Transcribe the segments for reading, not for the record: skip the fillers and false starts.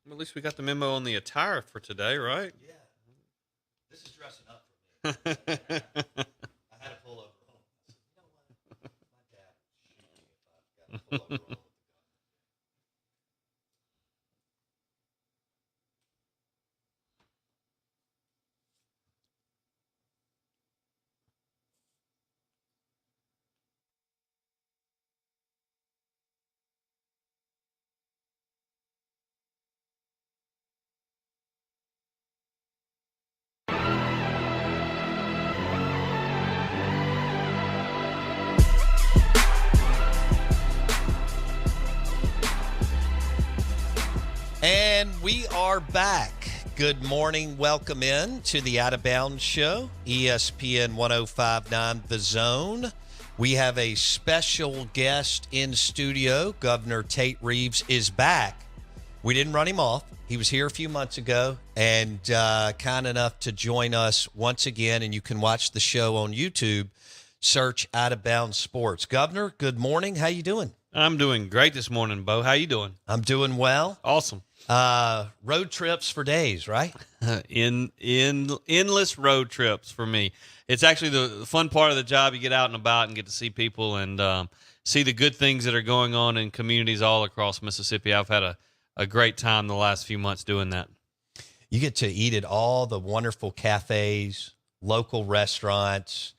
Well, at least we got the memo on the attire for today, right? Yeah. This is dressing up for me. I had a pullover on. I said, you know what? My dad would shoot me if I've got a pullover on. And we are back. Good morning. Welcome in to the Out of Bounds Show, ESPN 1059 The Zone. We have a special guest in studio. Governor Tate Reeves is back. We didn't run him off. He was here a few months ago and kind enough to join us once again. And you can watch the show on YouTube. Search Out of Bounds Sports. Governor, good morning. How you doing? I'm doing great this morning, Bo. How you doing? I'm doing well. Awesome. Road trips for days, right? in endless road trips for me. It's actually the fun part of the job. You get out and about and get to see people and see the good things that are going on in communities all across Mississippi. I've had a great time the last few months doing that. You get to eat at all the wonderful cafes, local restaurants,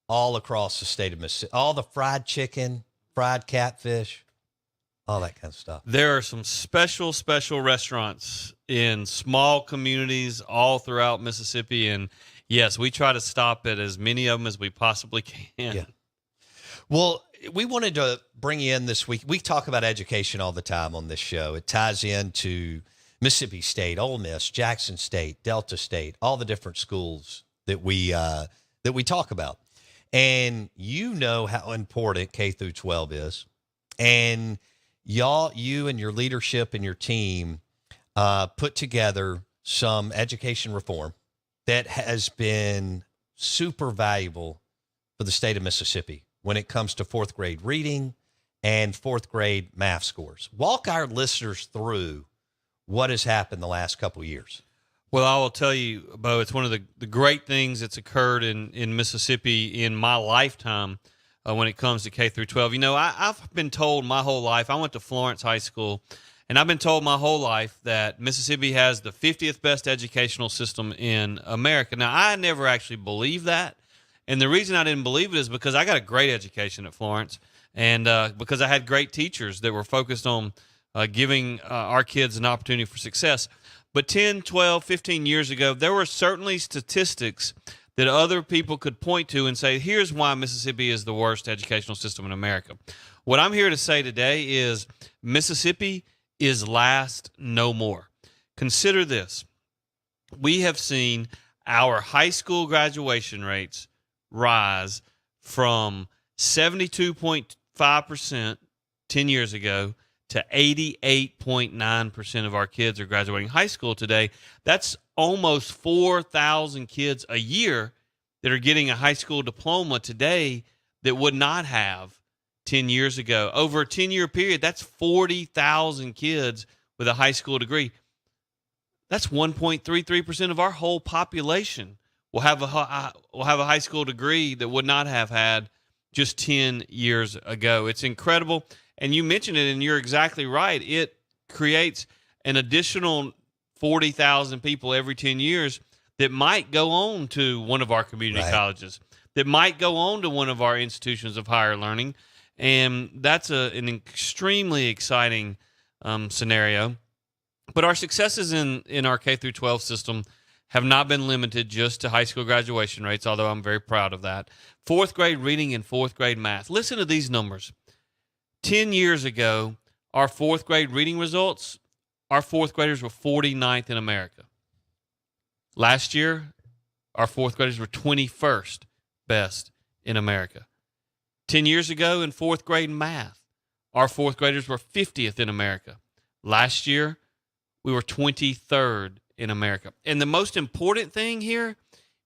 all across the state of Mississippi. All the fried chicken, fried catfish, all that kind of stuff. There are some special restaurants in small communities all throughout Mississippi. And yes, we try to stop at as many of them as we possibly can. Yeah. Well, we wanted to bring you in this week. We talk about education all the time on this show. It ties into Mississippi State, Ole Miss, Jackson State, Delta State, all the different schools that we talk about. And you know how important K through 12 is. And you and your leadership and your team put together some education reform that has been super valuable for the state of Mississippi when it comes to fourth grade reading and fourth grade math scores. Walk our listeners through what has happened the last couple of years. Well, I will tell you, Bo, it's one of the great things that's occurred in Mississippi in my lifetime when it comes to K through 12. You know, I've been told my whole life, I went to Florence High School, and I've been told my whole life that Mississippi has the 50th best educational system in America. Now, I never actually believed that, and the reason I didn't believe it is because I got a great education at Florence, and because I had great teachers that were focused on giving our kids an opportunity for success. But 10, 12, 15 years ago, there were certainly statistics that other people could point to and say, here's why Mississippi is the worst educational system in America. What I'm here to say today is Mississippi is last no more. Consider this. We have seen our high school graduation rates rise from 72.5% 10 years ago to 88.9% of our kids are graduating high school today. That's almost 4,000 kids a year that are getting a high school diploma today that would not have 10 years ago. Over a 10-year period, that's 40,000 kids with a high school degree. That's 1.33% of our whole population will have a high school degree that would not have had just 10 years ago. It's incredible. And you mentioned it, and you're exactly right. It creates an additional 40,000 people every 10 years that might go on to one of our community colleges, that might go on to one of our institutions of higher learning. And that's an extremely exciting scenario. But our successes in our K through 12 system have not been limited just to high school graduation rates, although I'm very proud of that. Fourth grade reading and fourth grade math. Listen to these numbers. 10 years ago, our fourth grade reading results, our fourth graders were 49th in America. Last year, our fourth graders were 21st best in America. 10 years ago in fourth grade math, our fourth graders were 50th in America. Last year, we were 23rd in America. And the most important thing here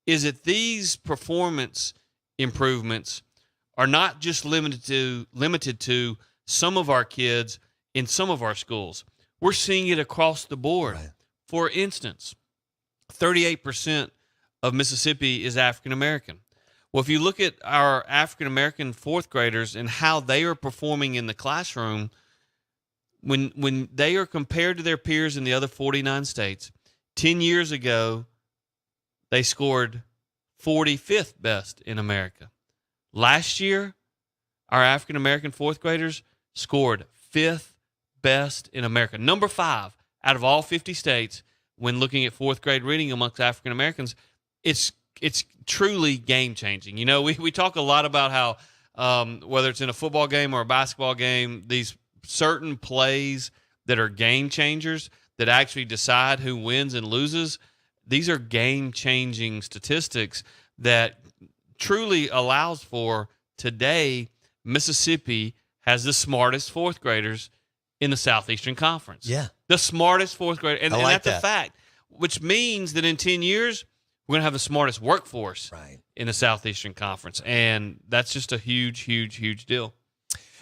is that these performance improvements are not just limited to some of our kids in some of our schools. We're seeing it across the board. Right. For instance, 38% of Mississippi is African American. Well, if you look at our African American fourth graders and how they are performing in the classroom, when they are compared to their peers in the other 49 states, 10 years ago, they scored 45th best in America. Last year, our African American fourth graders scored 5th best in America. Number 5 out of all 50 states when looking at fourth grade reading amongst African Americans. It's truly game changing. You know, we talk a lot about how whether it's in a football game or a basketball game, these certain plays that are game changers that actually decide who wins and loses. These are game changing statistics that truly allows for today. Mississippi has the smartest fourth graders in the Southeastern Conference. Yeah. The smartest fourth grader. And like that's a fact, which means that in 10 years, we're going to have the smartest workforce in the Southeastern Conference. And that's just a huge, huge, huge deal.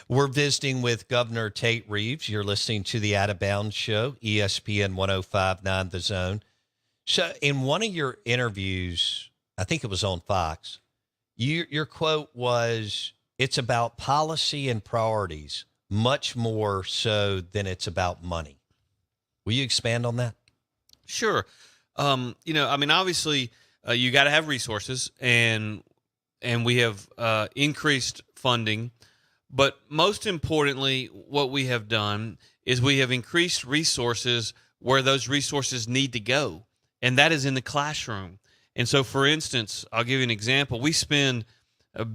We're visiting with Governor Tate Reeves. You're listening to the Out of Bounds Show, ESPN 105.9 The Zone. So in one of your interviews, I think it was on Fox, your quote was, "It's about policy and priorities, much more so than it's about money." Will you expand on that? Sure. Obviously, you got to have resources, and we have increased funding. But most importantly, what we have done is we have increased resources where those resources need to go, and that is in the classroom. And so, for instance, I'll give you an example. We spend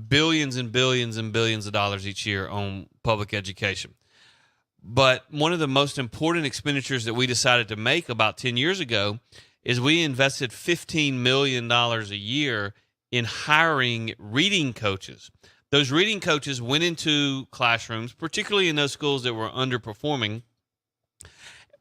billions and billions and billions of dollars each year on public education. But one of the most important expenditures that we decided to make about 10 years ago is we invested $15 million a year in hiring reading coaches. Those reading coaches went into classrooms, particularly in those schools that were underperforming,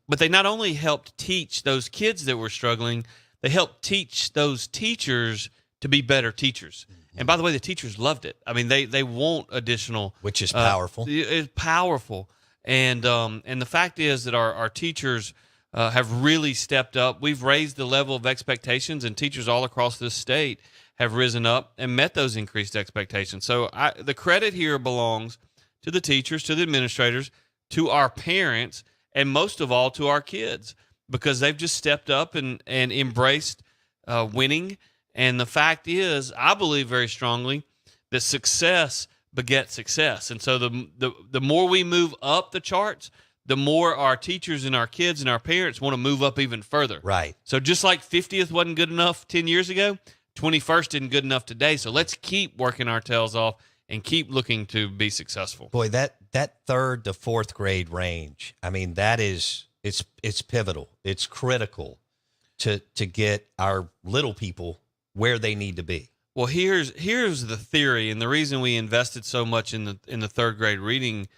but they not only helped teach those kids that were struggling, they helped teach those teachers to be better teachers. And by the way, the teachers loved it. I mean, they want additional, which is powerful. It's powerful, and the fact is that our teachers have really stepped up. We've raised the level of expectations, and teachers all across this state have risen up and met those increased expectations. So the credit here belongs to the teachers, to the administrators, to our parents, and most of all to our kids, because they've just stepped up and embraced winning. And the fact is, I believe very strongly that success begets success. And so the more we move up the charts, the more our teachers and our kids and our parents want to move up even further. Right. So just like 50th wasn't good enough 10 years ago, 21st isn't good enough today. So let's keep working our tails off and keep looking to be successful. Boy, that third to fourth grade range, I mean, it's pivotal. It's critical to get our little people where they need to be. Well, here's the theory, and the reason we invested so much in the third grade reading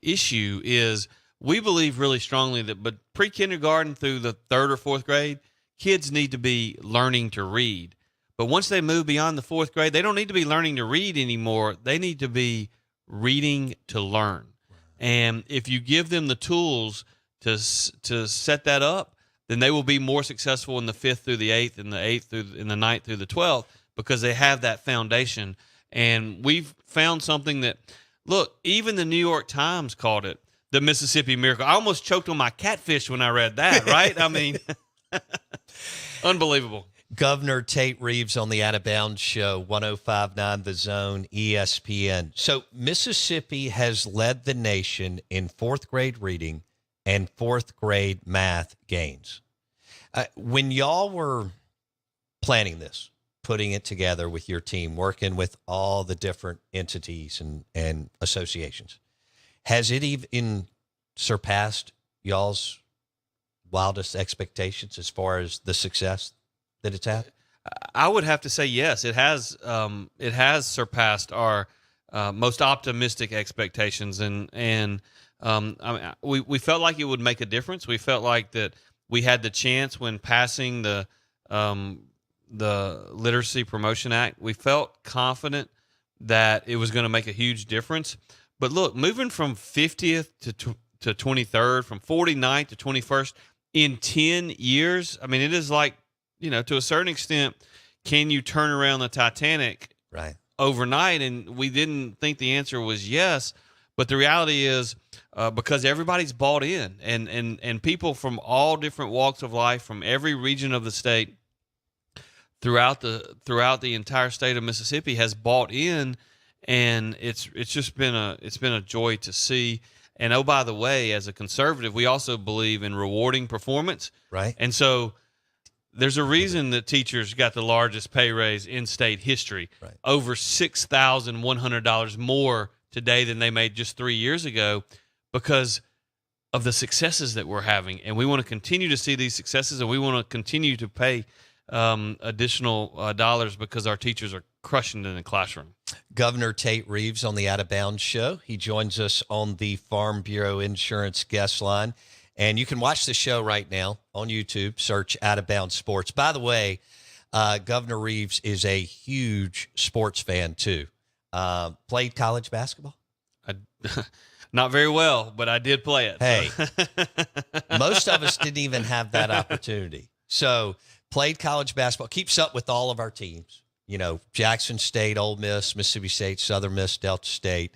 issue is we believe really strongly that, but pre-kindergarten through the third or fourth grade, kids need to be learning to read. But once they move beyond the fourth grade, they don't need to be learning to read anymore. They need to be reading to learn. And if you give them the tools to set that up, then they will be more successful in the 5th through the 8th and the 8th through in the 9th through the 12th, because they have that foundation. And we've found something that, look, even the New York Times called it the Mississippi Miracle. I almost choked on my catfish when I read that, right? I mean, unbelievable. Governor Tate Reeves on the Out of Bounds Show, 105.9 The Zone, ESPN. So Mississippi has led the nation in fourth grade reading and fourth grade math gains. When y'all were planning this, putting it together with your team, working with all the different entities and associations, has it even surpassed y'all's wildest expectations as far as the success that it's had? I would have to say yes. It has surpassed our most optimistic expectations, and we felt like it would make a difference. We felt like that we had the chance when passing the Literacy Promotion Act. We felt confident that it was going to make a huge difference. But look, moving from 50th to 23rd, from 49th to 21st in 10 years. I mean, it is like, to a certain extent, can you turn around the Titanic Right. overnight? And we didn't think the answer was yes. But the reality is, because everybody's bought in, and people from all different walks of life, from every region of the state, throughout the entire state of Mississippi, has bought in, and it's just been a joy to see. And oh, by the way, as a conservative, we also believe in rewarding performance. Right. And so there's a reason that teachers got the largest pay raise in state history, Right. over $6,100 more today than they made just 3 years ago, because of the successes that we're having. And we want to continue to see these successes, and we want to continue to pay additional dollars, because our teachers are crushing it in the classroom. Governor Tate Reeves on the Out of Bounds show. He joins us on the Farm Bureau Insurance guest line. And you can watch the show right now on YouTube. Search Out of Bounds Sports. By the way, Governor Reeves is a huge sports fan, too. Played college basketball? Not very well, but I did play it. Hey, most of us didn't even have that opportunity. So played college basketball, keeps up with all of our teams. Jackson State, Ole Miss, Mississippi State, Southern Miss, Delta State.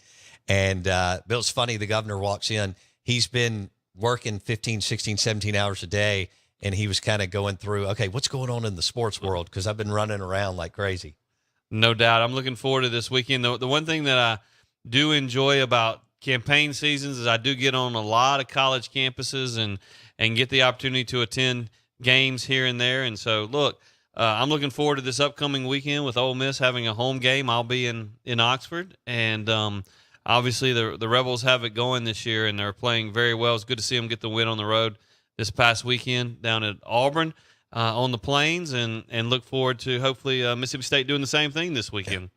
And Bill's funny, the governor walks in. He's been working 15, 16, 17 hours a day, and he was kind of going through, okay, what's going on in the sports world? Because I've been running around like crazy. No doubt. I'm looking forward to this weekend. The one thing that I do enjoy about campaign seasons is I do get on a lot of college campuses and get the opportunity to attend games here and there. And so, look, I'm looking forward to this upcoming weekend with Ole Miss having a home game. I'll be in Oxford, and obviously the Rebels have it going this year, and they're playing very well. It's good to see them get the win on the road this past weekend down at Auburn on the Plains, and look forward to hopefully Mississippi State doing the same thing this weekend.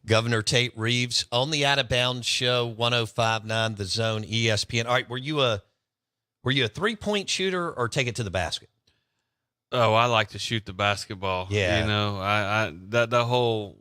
Governor Tate Reeves on the Out of Bounds show, 105.9 The Zone, ESPN. All right, were you a 3-point shooter or take it to the basket? Oh, I like to shoot the basketball. Yeah. I that whole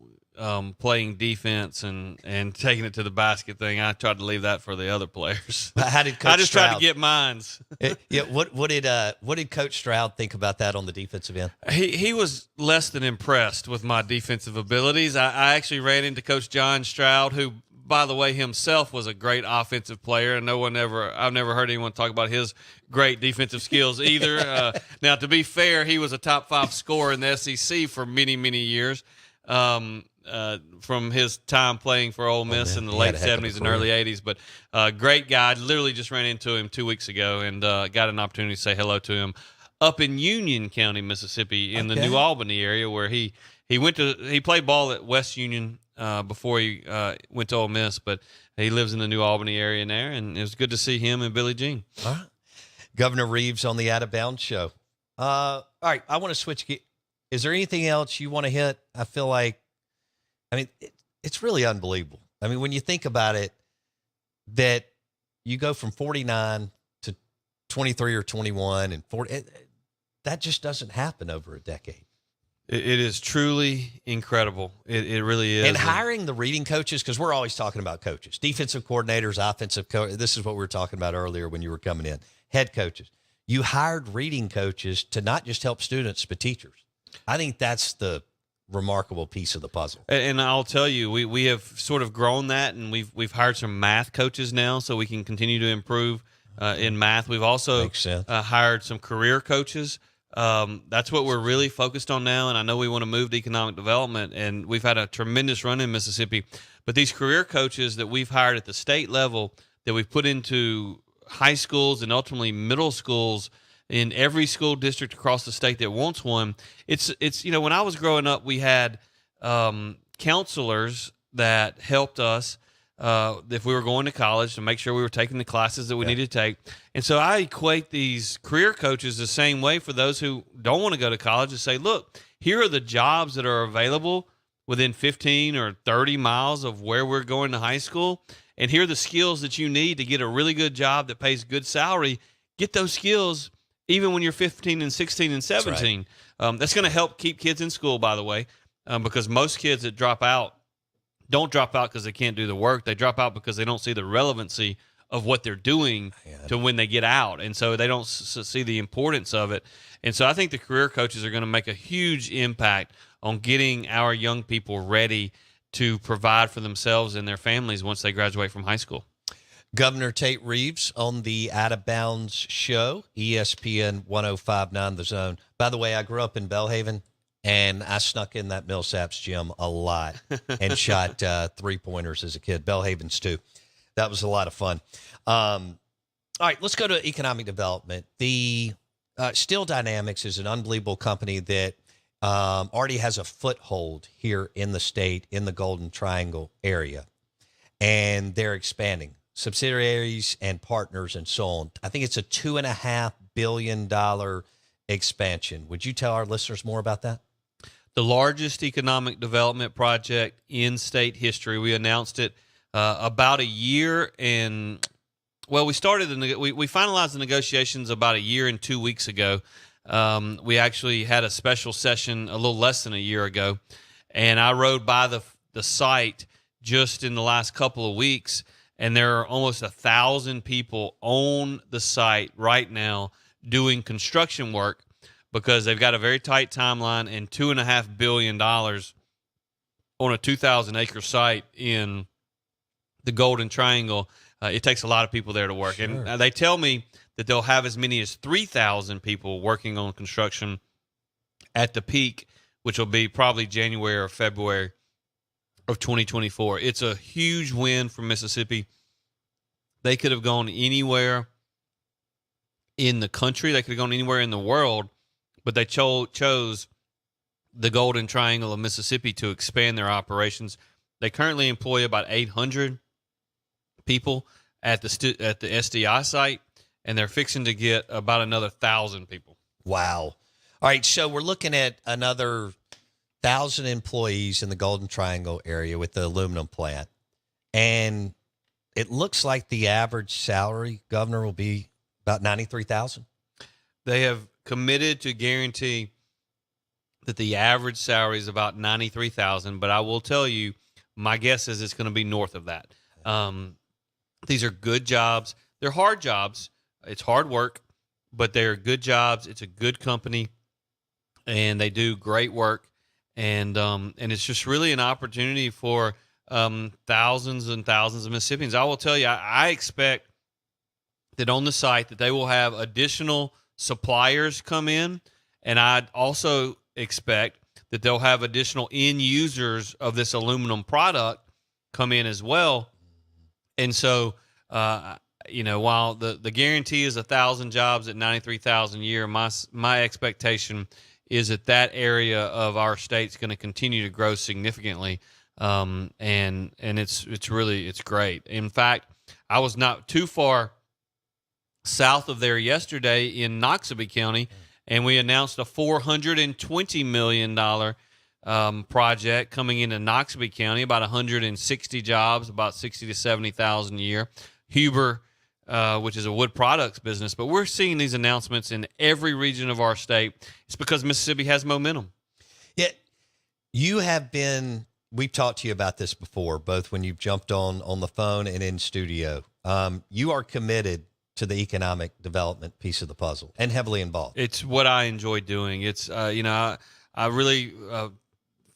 playing defense and taking it to the basket thing, I tried to leave that for the other players. How did Coach I just Stroud, tried to get mines. Yeah. What did Coach Stroud think about that on the defensive end? He was less than impressed with my defensive abilities. I actually ran into Coach John Stroud, who, by the way, himself was a great offensive player, and I've never heard anyone talk about his great defensive skills either. Now, to be fair, he was a top 5 scorer in the SEC for many, many years. From his time playing for Ole Miss in the late 70s and early 80s. But great guy. Literally just ran into him 2 weeks ago and got an opportunity to say hello to him up in Union County, Mississippi, in the New Albany area, where he played ball at West Union before he went to Ole Miss, but he lives in the New Albany area there, and it was good to see him and Billie Jean. All right. Governor Reeves on the Out of Bounds show. All right, I want to switch. Is there anything else you want to hit? I feel like, it's really unbelievable. When you think about it, that you go from 49 to 23 or 21 and 40, that just doesn't happen over a decade. It is truly incredible. It really is. And hiring the reading coaches, because we're always talking about coaches, defensive coordinators, offensive coaches. This is what we were talking about earlier when you were coming in. Head coaches. You hired reading coaches to not just help students, but teachers. I think that's the remarkable piece of the puzzle. And I'll tell you, we have sort of grown that, and we've hired some math coaches now, so we can continue to improve in math. We've also hired some career coaches. That's what we're really focused on now, and I know we want to move to economic development, and we've had a tremendous run in Mississippi. But these career coaches that we've hired at the state level, that we've put into high schools and ultimately middle schools in every school district across the state that wants one. It's when I was growing up, we had counselors that helped us if we were going to college to make sure we were taking the classes that we needed to take. And so I equate these career coaches the same way for those who don't want to go to college, to say, look, here are the jobs that are available within 15 or 30 miles of where we're going to high school. And here are the skills that you need to get a really good job that pays good salary. Get those skills even when you're 15 and 16 and 17. That's right. That's going to help keep kids in school, by the way, because most kids that drop out don't drop out because they can't do the work. They drop out because they don't see the relevancy of what they're doing Man. to when they get out. And so they don't see the importance of it. And so I think the career coaches are going to make a huge impact on getting our young people ready to provide for themselves and their families once they graduate from high school. Governor Tate Reeves on the Out of Bounds show, ESPN 105.9 The Zone. By the way, I grew up in Belhaven, and I snuck in that Millsaps gym a lot and shot three-pointers as a kid. Belhaven's too. That was a lot of fun. All right, let's go to economic development. The Steel Dynamics is an unbelievable company that already has a foothold here in the state, in the Golden Triangle area, and they're expanding subsidiaries and partners and so on. I think it's a $2.5 billion expansion. Would you tell our listeners more about that? The largest economic development project in state history. We announced it about a year and, well, we finalized the negotiations about a year and 2 weeks ago. We actually had a special session a little less than a year ago, and I rode by the site just in the last couple of weeks, and there are almost 1,000 people on the site right now doing construction work because they've got a very tight timeline and $2.5 billion on a 2,000-acre site in the Golden Triangle. It takes a lot of people there to work. Sure. And they tell me that they'll have as many as 3,000 people working on construction at the peak, which will be probably January or February of 2024. It's a huge win for Mississippi. They could have gone anywhere in the country. They could have gone anywhere in the world, but they chose the Golden Triangle of Mississippi to expand their operations. They currently employ about 800 people at the SDI site, and they're fixing to get about another 1,000 people. Wow. All right, so we're looking at another 1,000 employees in the Golden Triangle area with the aluminum plant. And it looks like the average salary, Governor, will be about $93,000. They have committed to guarantee that the average salary is about $93,000, but I will tell you, my guess is it's going to be north of that. These are good jobs. They're hard jobs. It's hard work, but they're good jobs. It's a good company, and they do great work. And it's just really an opportunity for thousands and thousands of Mississippians. I will tell you, I expect that on the site that they will have additional suppliers come in, and I also expect that they'll have additional end users of this aluminum product come in as well. And so, while the guarantee is 1,000 jobs at 93,000 a year, my expectation is that area of our state's going to continue to grow significantly, and it's great. In fact, I was not too far south of there yesterday in Noxubee County, and we announced a $420 million project coming into Noxubee County, about 160 jobs, about 60 to 70,000 a year. Huber, which is a wood products business, but we're seeing these announcements in every region of our state. It's because Mississippi has momentum. Yeah, we've talked to you about this before, both when you've jumped on the phone and in studio. You are committed to the economic development piece of the puzzle and heavily involved. It's what I enjoy doing. It's, I really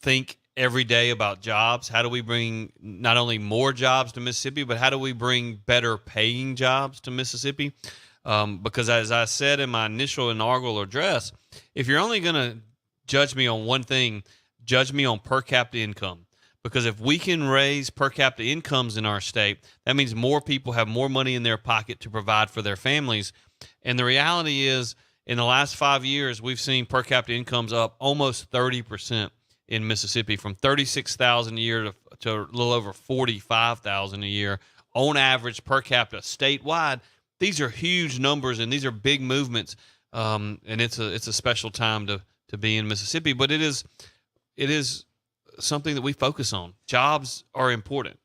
think every day about jobs. How do we bring not only more jobs to Mississippi, but how do we bring better paying jobs to Mississippi? Because as I said in my initial inaugural address, if you're only going to judge me on one thing, judge me on per capita income. Because if we can raise per capita incomes in our state, that means more people have more money in their pocket to provide for their families. And the reality is, in the last 5 years, we've seen per capita incomes up almost 30% in Mississippi, from $36,000 a year to a little over $45,000 a year on average per capita statewide. These are huge numbers, and these are big movements. And it's a special time to be in Mississippi, but it is something that we focus on. Jobs are important.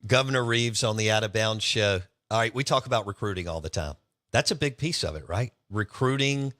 Governor Reeves on the Out of Bounds show. All right, we talk about recruiting all the time. That's a big piece of it, right? Recruiting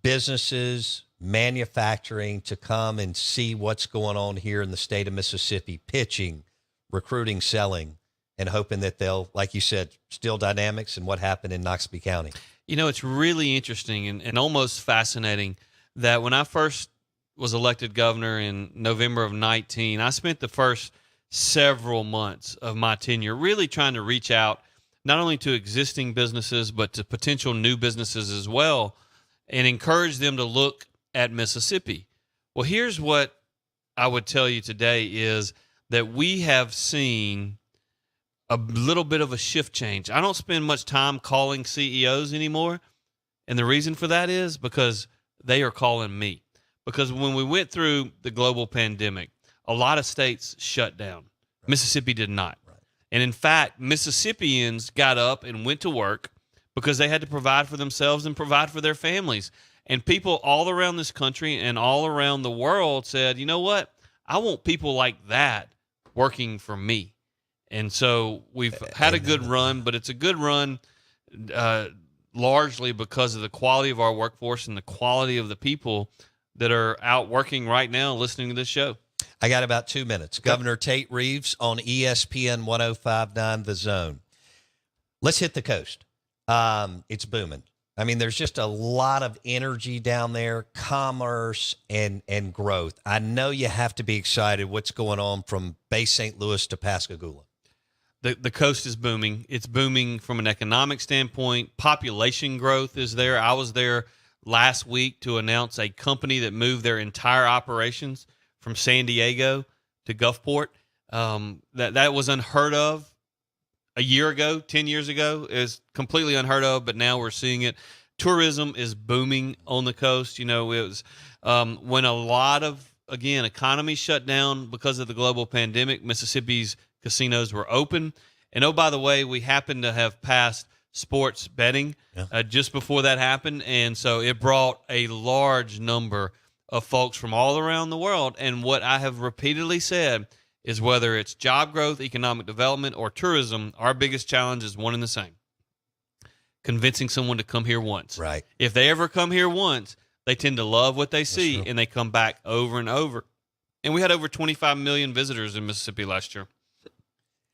businesses, manufacturing to come and see what's going on here in the state of Mississippi, pitching, recruiting, selling, and hoping that they'll, like you said, still dynamics and what happened in Noxubee County. You know, it's really interesting and almost fascinating that when I first was elected governor in November of 19, I spent the first several months of my tenure really trying to reach out not only to existing businesses, but to potential new businesses as well, and encourage them to look at Mississippi. Well, here's what I would tell you today is that we have seen a little bit of a shift change. I don't spend much time calling CEOs anymore. And the reason for that is because they are calling me. Because when we went through the global pandemic, a lot of states shut down. Right. Mississippi did not. Right. And in fact, Mississippians got up and went to work because they had to provide for themselves and provide for their families. And people all around this country and all around the world said, you know what? I want people like that working for me. And so we've had a good run, but it's a good run largely because of the quality of our workforce and the quality of the people that are out working right now listening to this show. I got about 2 minutes. Okay. Governor Tate Reeves on ESPN 105.9 The Zone. Let's hit the coast. It's booming. I mean, there's just a lot of energy down there, commerce and growth. I know you have to be excited what's going on from Bay St. Louis to Pascagoula. The coast is booming. It's booming from an economic standpoint. Population growth is there. I was there last week to announce a company that moved their entire operations from San Diego to Gulfport. That was unheard of a year ago, 10 years ago. Is completely unheard of, but now we're seeing it. Tourism is booming on the coast. You know, it was when a lot of, again, economy shut down because of the global pandemic, Mississippi's casinos were open. And oh, by the way, we happened to have passed sports betting just before that happened. And so it brought a large number of folks from all around the world. And what I have repeatedly said is whether it's job growth, economic development, or tourism, our biggest challenge is one and the same. Convincing someone to come here once. Right. If they ever come here once, they tend to love what they see, and they come back over and over. And we had over 25 million visitors in Mississippi last year.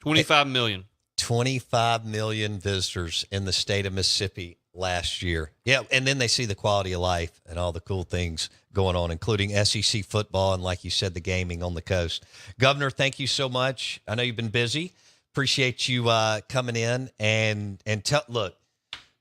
25 million. 25 million visitors in the state of Mississippi last year. Yeah, and then they see the quality of life and all the cool things going on, including SEC football and, like you said, the gaming on the coast. Governor, thank you so much. I know you've been busy. Appreciate you coming in and look,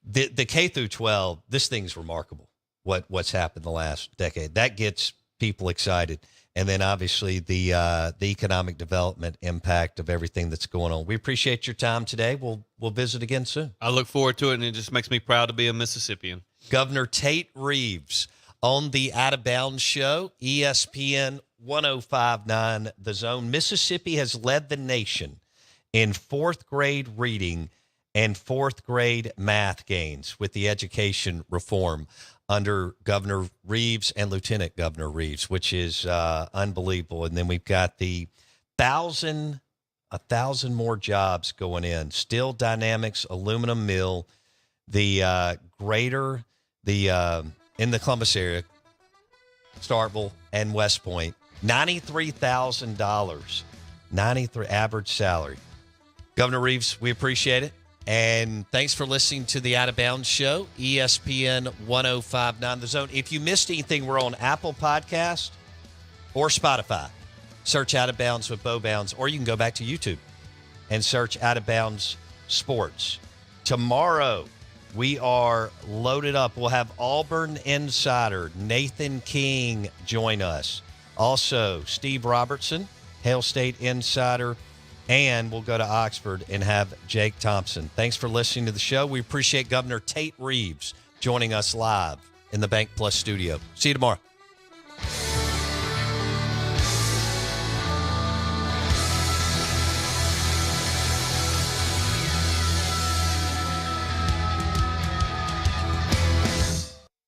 the K through 12, this thing's remarkable, what's happened the last decade. That gets people excited. And then, obviously, the economic development impact of everything that's going on. We appreciate your time today. We'll visit again soon. I look forward to it, and it just makes me proud to be a Mississippian. Governor Tate Reeves on the Out of Bounds Show, ESPN 105.9 The Zone. Mississippi has led the nation in fourth grade reading and fourth grade math gains with the education reform under Governor Reeves and Lieutenant Governor Reeves, which is unbelievable. And then we've got the 1,000 more jobs going in. Steel Dynamics, aluminum mill, the in the Columbus area, Starkville and West Point, $93,000, 93 average salary. Governor Reeves, we appreciate it. And thanks for listening to the Out of Bounds Show, ESPN 105.9 The Zone. If you missed anything, we're on Apple Podcast or Spotify. Search Out of Bounds with Bo Bounds, or you can go back to YouTube and search Out of Bounds Sports. Tomorrow, we are loaded up. We'll have Auburn insider Nathan King join us. Also, Steve Robertson, Hail State insider. And we'll go to Oxford and have Jake Thompson. Thanks for listening to the show. We appreciate Governor Tate Reeves joining us live in the BankPlus Studio. See you tomorrow.